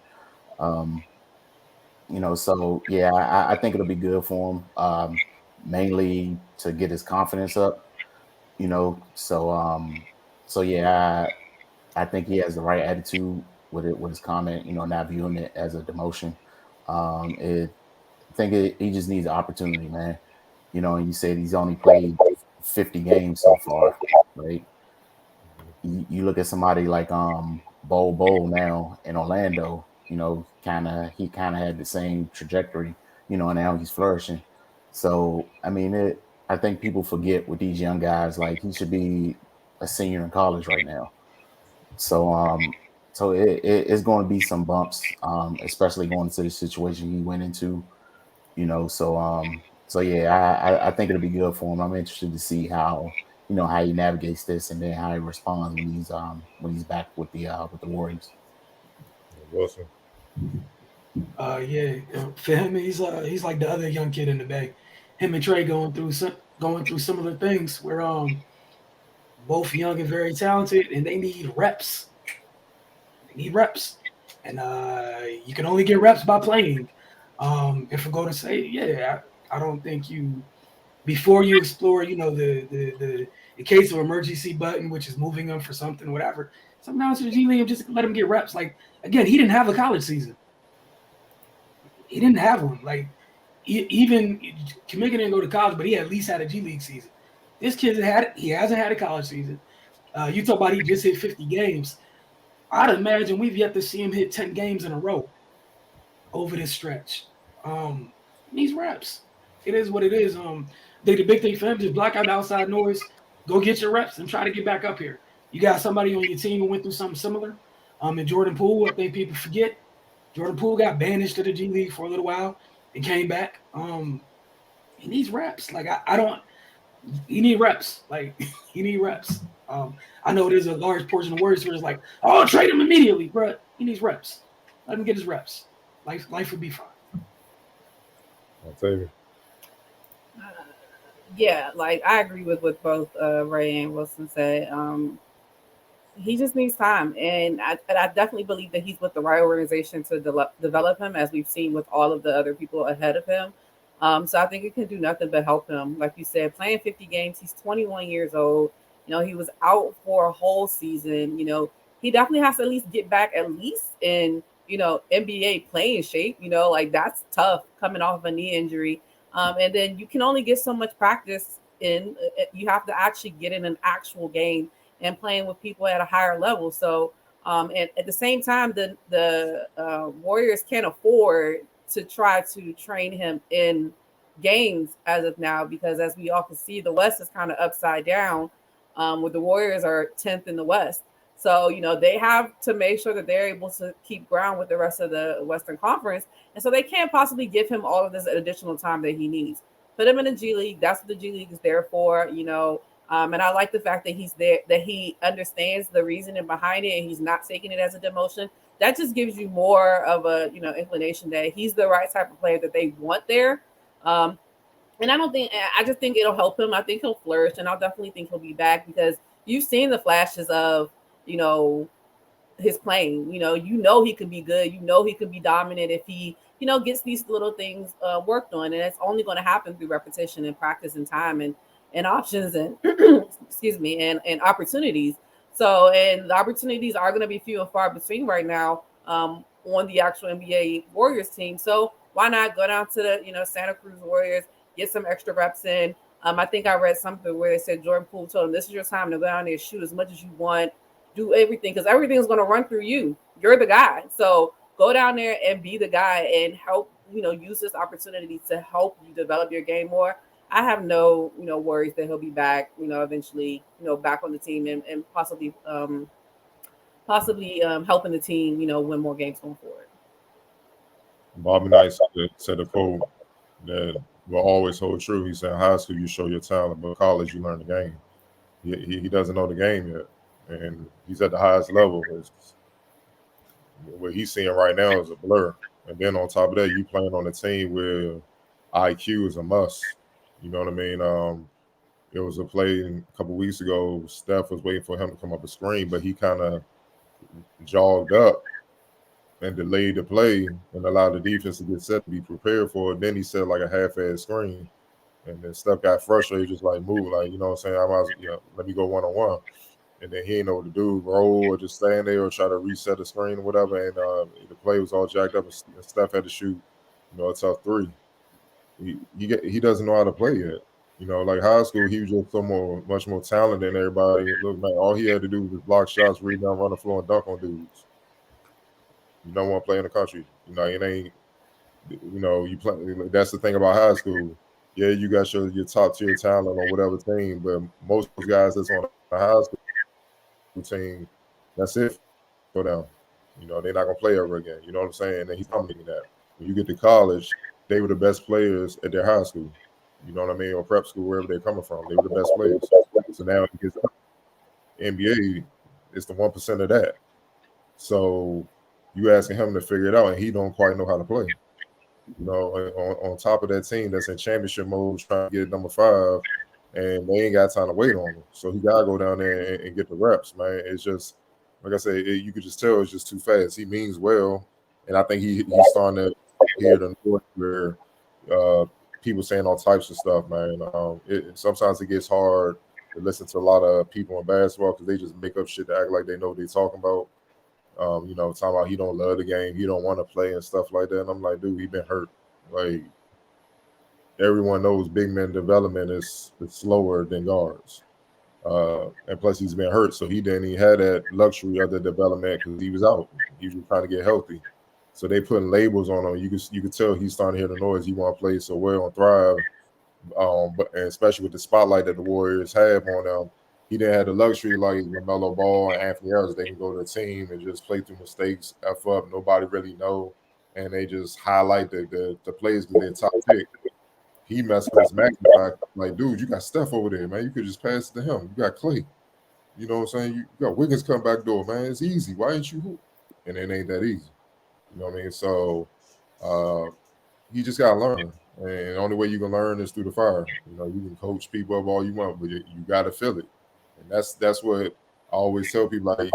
So yeah, I think it'll be good for him, mainly to get his confidence up. So yeah, I think he has the right attitude with his comment. Not viewing it as a demotion. He just needs an opportunity, man. And you said he's only played 50 games so far, right? You look at somebody like Bball now in Orlando. He kind of had the same trajectory. And now he's flourishing. So I think people forget with these young guys, like he should be a senior in college right now. So it's going to be some bumps, especially going into the situation he went into. So yeah, I think it'll be good for him. I'm interested to see how he navigates this and then how he responds when he's back with the Warriors. Wilson. For him, he's like the other young kid in the Bay. Him and Trey going through similar things where both young and very talented, and they need reps. And you can only get reps by playing. If we're going to say, I don't think before you explore, the case of emergency button, which is moving them for something, whatever. Sometimes to the G League, just let him get reps. Like again, he didn't have a college season. He didn't have one. Like even Kamika didn't go to college, but he at least had a G League season. This kid he hasn't had a college season. You talk about he just hit 50 games. I'd imagine we've yet to see him hit 10 games in a row over this stretch. He needs reps. It is what it is. The big thing for him, just block out the outside noise, go get your reps and try to get back up here. You got somebody on your team who went through something similar. And Jordan Poole, I think people forget. Jordan Poole got banished to the G League for a little while and came back. He needs reps. Like he need reps. Like he need reps. I know there's a large portion of words where it's like, oh, trade him immediately, bro. He needs reps. Let him get his reps. Life would be fine. I'll tell you. Yeah, like I agree with what both Ray and Wilson said. He just needs time, and I definitely believe that he's with the right organization to develop him, as we've seen with all of the other people ahead of him. So I think it can do nothing but help him. Like you said, playing 50 games, he's 21 years old. He was out for a whole season. He definitely has to at least get back at least in, NBA playing shape. Like that's tough coming off of a knee injury. And then you can only get so much practice in. You have to actually get in an actual game and playing with people at a higher level. So, and at the same time, the Warriors can't afford to try to train him in games as of now, because as we all can see, the West is kind of upside down. With the Warriors are 10th in the West. So, they have to make sure that they're able to keep ground with the rest of the Western Conference. And so they can't possibly give him all of this additional time that he needs. Put him in the G League. That's what the G League is there for, And I like the fact that he's there, that he understands the reasoning behind it and he's not taking it as a demotion. That just gives you more of a, inclination that he's the right type of player that they want there. And I just think it'll help him. I think he'll flourish, and I'll definitely think he'll be back, because you've seen the flashes of, his playing. You know he can be good. You know he can be dominant if he, gets these little things worked on, and it's only going to happen through repetition and practice and time and options and excuse me and opportunities. So, and the opportunities are going to be few and far between right now on the actual NBA Warriors team. So why not go down to the Santa Cruz Warriors, get some extra reps in. I think I read something where they said Jordan Poole told him, this is your time to go down there, shoot as much as you want, do everything, because everything's going to run through you. You're the guy. So go down there and be the guy and help, use this opportunity to help you develop your game more. I have no, worries that he'll be back, eventually, back on the team and possibly helping the team, win more games going forward. Bobby Knight said a quote that will always hold true. He said, high school, you show your talent, but college, you learn the game. He doesn't know the game yet, and he's at the highest level. What he's seeing right now is a blur. And then on top of that, you playing on a team where IQ is a must. You know what I mean? It was a play a couple weeks ago. Steph was waiting for him to come up the screen, but he kind of jogged up and delayed the play and allowed the defense to get set to be prepared for it. Then he set like a half-ass screen, and then Steph got frustrated, just like move, like, you know what I'm saying? I might as well, let me go one-on-one. And then he didn't know what to do, roll or just stand there or try to reset the screen or whatever. And the play was all jacked up, and Steph had to shoot, a tough three. He doesn't know how to play yet. Like high school, he was just much more talented than everybody. Look, man, all he had to do was block shots, rebound, run the floor, and dunk on dudes. You don't want to play in the country. It ain't. You play. That's the thing about high school. Yeah, you got your top tier talent on whatever team, but most of those guys that's on the high school team, that's it. Go down. They're not gonna play ever again. You know what I'm saying? And he's dominating that. When you get to college, they were the best players at their high school. You know what I mean? Or prep school, wherever they're coming from. They were the best players. So now he gets NBA, it's the 1% of that. So you asking him to figure it out, and he don't quite know how to play. On top of that team that's in championship mode trying to get number 5, and they ain't got time to wait on him. So he got to go down there and get the reps, man. It's just, like I said, you could just tell it's just too fast. He means well, and I think he's starting to hear the noise where people saying all types of stuff, man. Sometimes it gets hard to listen to a lot of people in basketball because they just make up shit to act like they know what they're talking about. Talking about he don't love the game, he don't want to play and stuff like that. And I'm like, dude, he been hurt. Like, everyone knows big men development is slower than guards. And plus he's been hurt, so he didn't even have that luxury of the development because he was out. He was trying to get healthy. So they putting labels on him. You could tell he's starting to hear the noise. He want to play so well and thrive. But and especially with the spotlight that the Warriors have on them, he didn't have the luxury like LaMelo Ball and Anthony Edwards. They can go to the team and just play through mistakes, F up. Nobody really and they just highlight the plays because they're top pick. He messed with his magnifier. Like, dude, you got Steph over there, man. You could just pass it to him. You got Clay. You know what I'm saying? You got Wiggins come back door, man. It's easy. Why ain't you hoop? And it ain't that easy. You know what I mean? So you just gotta learn. And the only way you can learn is through the fire. You can coach people up all you want, but you gotta feel it. And that's what I always tell people, like,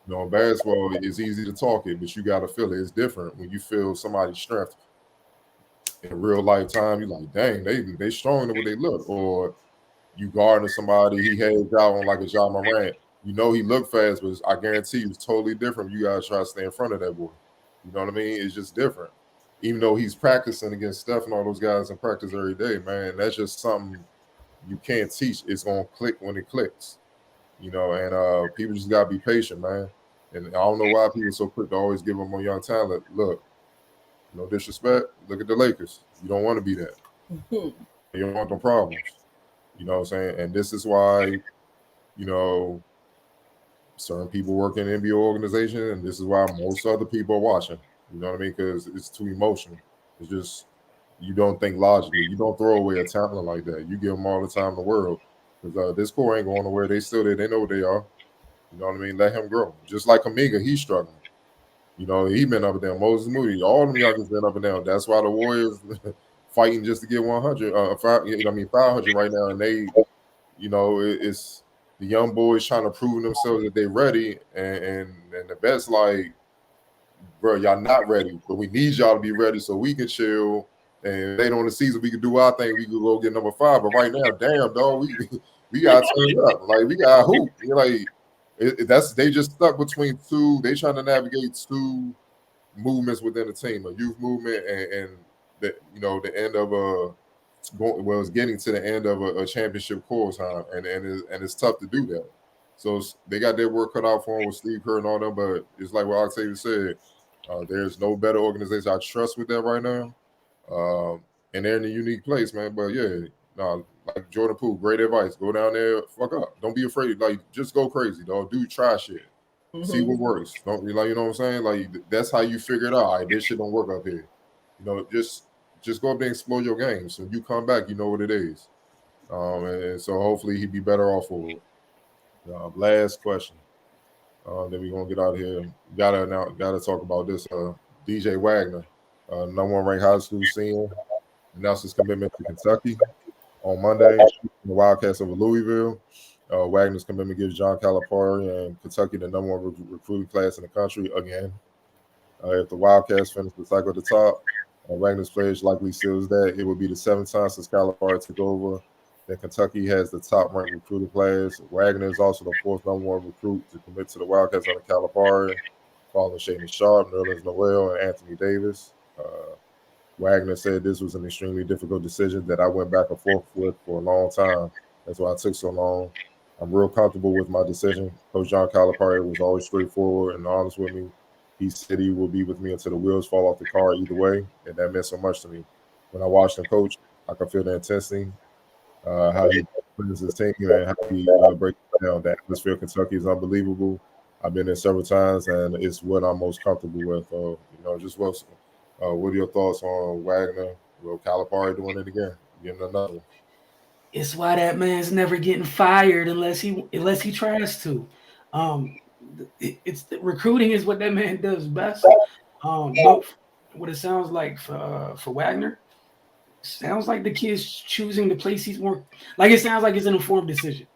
in basketball, it's easy to talk it, but you gotta feel it. It's different when you feel somebody's strength in real life time. You're like, dang, they stronger than what they look. Or you guarding somebody, he heads out on like a Ja Morant. He looked fast, but I guarantee you it's totally different. You gotta try to stay in front of that boy. You know what I mean? It's just different. Even though he's practicing against Steph and all those guys in practice every day, man, that's just something you can't teach. It's gonna click when it clicks. And people just gotta be patient, man. And I don't know why people are so quick to always give them on young talent. Look, no disrespect. Look at the Lakers. You don't want to be that. You don't want no problems. You know what I'm saying? And this is why, certain people work in the NBA organization, and this is why most other people are watching. You know what I mean? Because it's too emotional. It's just, you don't think logically. You don't throw away a talent like that. You give them all the time in the world. Because this core ain't going nowhere. They still there. They know what they are. You know what I mean? Let him grow. Just like Kuminga, he's struggling. He been up and down. Moses Moody, all them youngins been up and down. That's why the Warriors fighting just to get 100. 500 right now, and they, it's the young boys trying to prove themselves that they're ready, and the vet's like, bro, y'all not ready, but we need y'all to be ready so we can chill. And later on in the season, we can do our thing. We can go get number 5. But right now, damn, dog, we got to turn up. Like, we got to hoop. You're like, they just stuck between two. They trying to navigate two movements within the team, a youth movement and the end of it's getting to the end of a championship course, huh? And it's tough to do that. So they got their work cut out for them with Steve Kerr and all them, but it's like what Octavia said. There's no better organization I trust with that right now. And they're in a unique place, man. But yeah, like Jordan Poole, great advice. Go down there, fuck up. Don't be afraid. Like, just go crazy, dog. Do try shit. See what works. Don't you know what I'm saying? Like, that's how you figure it out. All right, this shit don't work up here. Just go up there and explore your game. So you come back, you know what it is. And so hopefully he'd be better off for it. Last question. Then we're gonna get out of here. Gotta talk about this. DJ Wagner, number 1 ranked high school senior, announced his commitment to Kentucky on Monday. The Wildcats over Louisville. Wagner's commitment gives John Calipari and Kentucky the number 1 recruiting class in the country again. If the Wildcats finish the cycle at the top, Wagner's pledge likely seals that. It would be the 7th time since Calipari took over that Kentucky has the top-ranked recruiting class. Wagner is also the 4th number 1 recruit to commit to the Wildcats under Calipari, following Shaden Sharp, Nerlens Noel, and Anthony Davis. Wagner said this was an extremely difficult decision that I went back and forth with for a long time. That's why it took so long. I'm real comfortable with my decision. Coach John Calipari was always straightforward and honest with me. He said he will be with me until the wheels fall off the car either way, and that meant so much to me. When I watched him coach, I could feel the intensity, how he plays his team, and how he breaks it down. The atmosphere of Kentucky is unbelievable. I've been there several times, and it's what I'm most comfortable with. What are your thoughts on Wagner? Will Calipari doing it again? Getting another one? It's why that man's never getting fired unless he tries to. It's recruiting is what that man does best. But what it sounds like for Wagner, sounds like the kid's choosing the place he's more. Like, it sounds like it's an informed decision.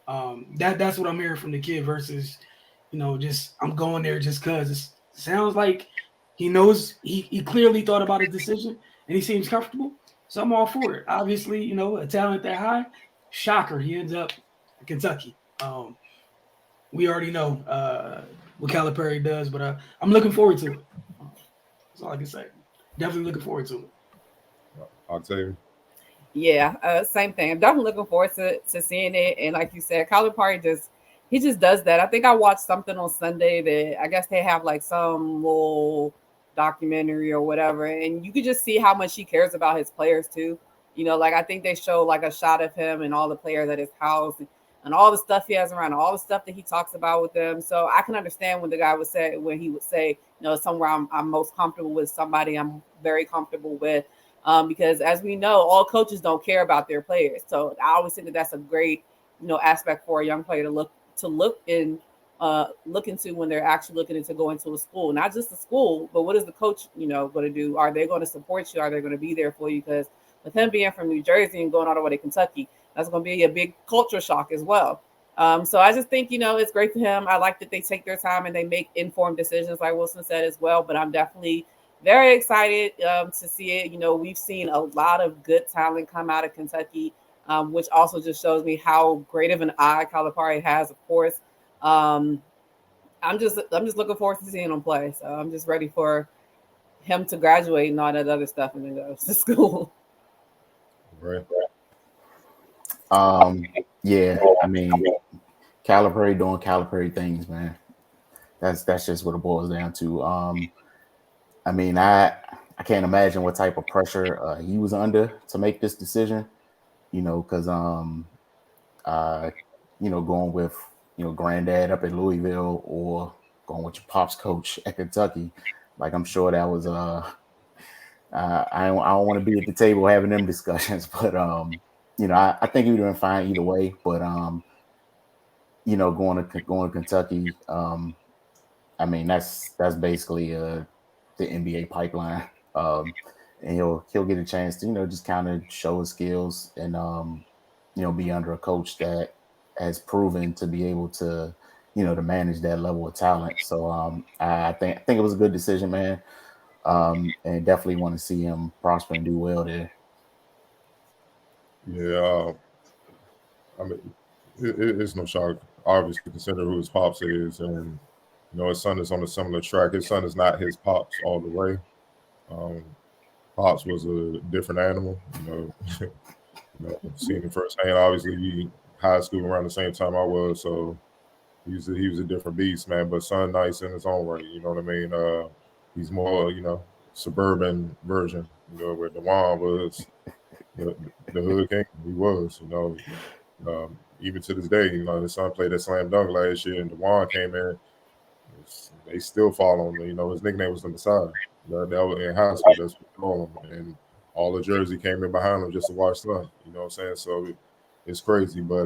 That's what I'm hearing from the kid versus, just I'm going there just because. It sounds like he knows he clearly thought about his decision and he seems comfortable. So I'm all for it. Obviously, a talent that high, shocker, he ends up in Kentucky. We already know what Calipari does, but I'm looking forward to it. That's all I can say. Definitely looking forward to it. I'll tell you. Yeah, same thing. I'm definitely looking forward to seeing it. And like you said, Calipari just does that. I think I watched something on Sunday that I guess they have like some little documentary or whatever, and you could just see how much he cares about his players too. Like I think they show like a shot of him and all the players at his house and all the stuff he has around, all the stuff that he talks about with them. So I can understand when he would say, somewhere I'm most comfortable with, somebody I'm very comfortable with, because as we know, all coaches don't care about their players. So I always think that that's a great, aspect for a young player to look into when they're actually looking into going to a school, not just a school, but what is the coach, going to do? Are they going to support you? Are they going to be there for you? Because with him being from New Jersey and going all the way to Kentucky, that's going to be a big culture shock as well. So I just think, it's great for him. I like that they take their time and they make informed decisions, like Wilson said as well. But I'm definitely very excited to see it. We've seen a lot of good talent come out of Kentucky, which also just shows me how great of an eye Calipari has, of course. I'm just looking forward to seeing him play. So I'm just ready for him to graduate and all that other stuff and then go to school. Right. Yeah, I mean, Calipari doing Calipari things, man. That's just what it boils down to. I mean, I can't imagine what type of pressure he was under to make this decision. Because going with granddad up at Louisville or going with your pops coach at Kentucky, like I'm sure that was I don't want to be at the table having them discussions, but I think he would have been fine either way. But going to Kentucky, I mean that's basically the NBA pipeline, and he'll get a chance to just kind of show his skills and be under a coach that has proven to be able to, to manage that level of talent. So I think it was a good decision, man. And definitely want to see him prosper and do well there. Yeah, I mean, it's no shock, obviously, consider who his pops is, and his son is on a similar track. His son is not his pops all the way. Pops was a different animal, seeing him firsthand. Obviously, he high school around the same time I was, so he was a different beast, man. But son, nice in his own right. You know what I mean? He's more, suburban version. Where Dewan was the hood king. He was, even to this day, his son played that slam dunk last year, and Dewan came in. They still follow him. His nickname was the Messiah. That was in high school. That's what we call him. And all the jersey came in behind him just to watch son. You know what I'm saying? So it's crazy. But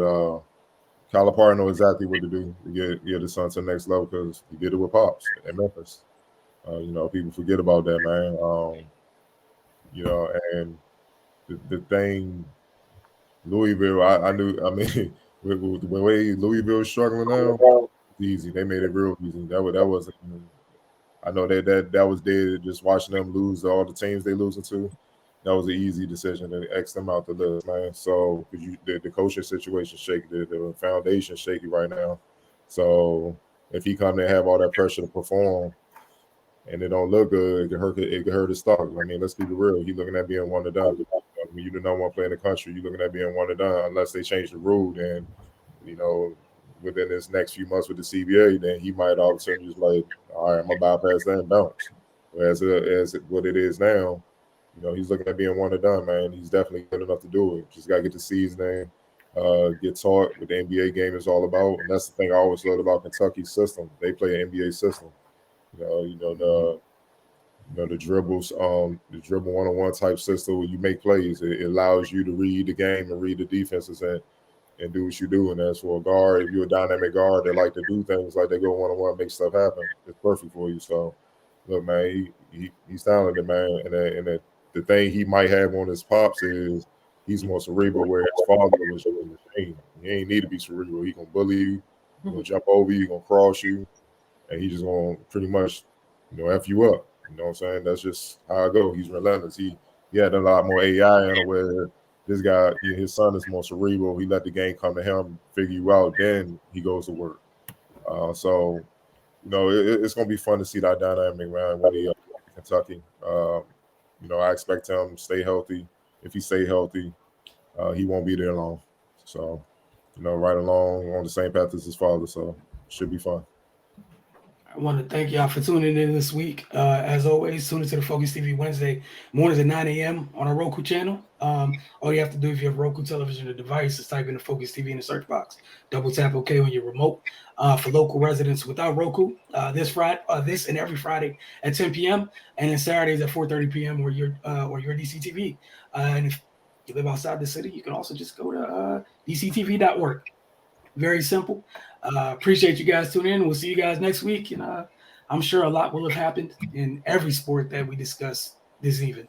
Calipari knows exactly what to do to get his son to the next level because he did it with Pops at Memphis. People forget about that, man. And the thing, Louisville, I knew. I mean, with the way Louisville is struggling now, it's easy. They made it real easy. That wasn't. I know that was dead. Just watching them lose to all the teams they losing to, that was an easy decision to X them out the list, man. So because the coaching situation shaky, the foundation shaky right now. So if he come there and have all that pressure to perform, and it don't look good, it could hurt his stock. I mean, let's keep it real. He's looking at being one and done. I mean, you're the number one player in the country. You're looking at being one and done unless they change the rule. Then, within this next few months with the CBA, then he might all of a sudden just like, all right, I'm gonna bypass that and bounce. As what it is now, he's looking at being one and done, man. He's definitely good enough to do it. Just gotta get the seasoning, get taught what the NBA game is all about. And that's the thing I always loved about Kentucky's system. They play an NBA system. The dribbles, the dribble one-on-one type system where you make plays. It allows you to read the game and read the defenses and do what you do. And as for a guard, if you're a dynamic guard that like to do things like they go one-on-one, make stuff happen, it's perfect for you. So, look, man, he's talented, man. And the thing he might have on his pops is he's more cerebral, where his father was a machine. He ain't need to be cerebral. He gonna bully you, he gonna jump over you, he gonna cross you, and he just gonna pretty much, F you up. You know what I'm saying? That's just how I go. He's relentless. He had a lot more AI in it where this guy, his son is more cerebral. He let the game come to him, figure you out, then he goes to work. So, it's going to be fun to see that dynamic, man, when he Kentucky. I expect him to stay healthy. If he stay healthy, he won't be there long. So, right along on the same path as his father. So, it should be fun. I want to thank y'all for tuning in this week. As always, tune into the Focus TV Wednesday mornings at 9 a.m. on our Roku channel. All you have to do if you have a Roku television or device is type in the Focus TV in the search box. Double tap OK on your remote. For local residents without Roku, this and every Friday at 10 p.m. and then Saturdays at 4:30 p.m. or your DC TV. And if you live outside the city, you can also just go to dctv.org. Very simple. Appreciate you guys tuning in. We'll see you guys next week. And I'm sure a lot will have happened in every sport that we discuss this evening.